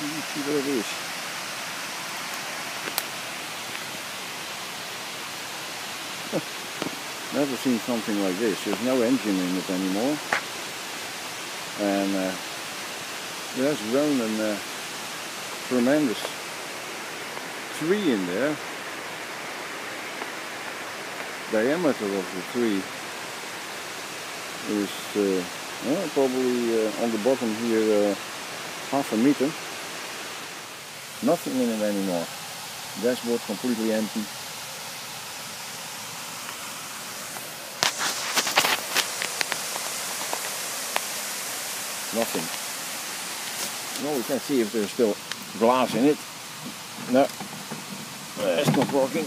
You see what it is. Never seen something like this. There's no engine in it anymore. And it has grown a tremendous tree in there. Diameter of the tree is well, probably on the bottom here half a meter. Nothing in it anymore. Dashboard completely empty. Nothing. No, we can see if there's still glass in it. No, it's not working.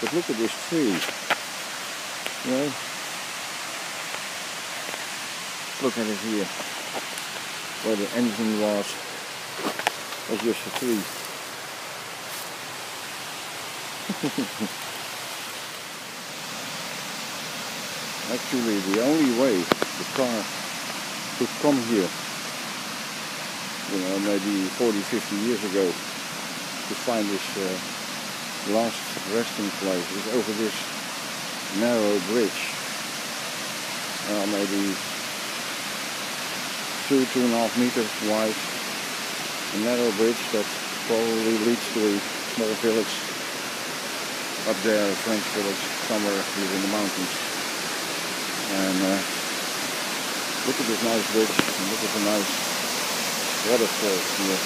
But look at this tree. You know? Look at it here. Where the engine was just a tree. Actually, the only way the car could come here, you know, maybe 40-50 years ago, to find this last resting place is over this narrow bridge. Maybe 2.5 meters wide, a narrow bridge that probably leads to a small village up there, a French village somewhere here in the mountains. And look at this nice bridge, and look at the nice waterfall here.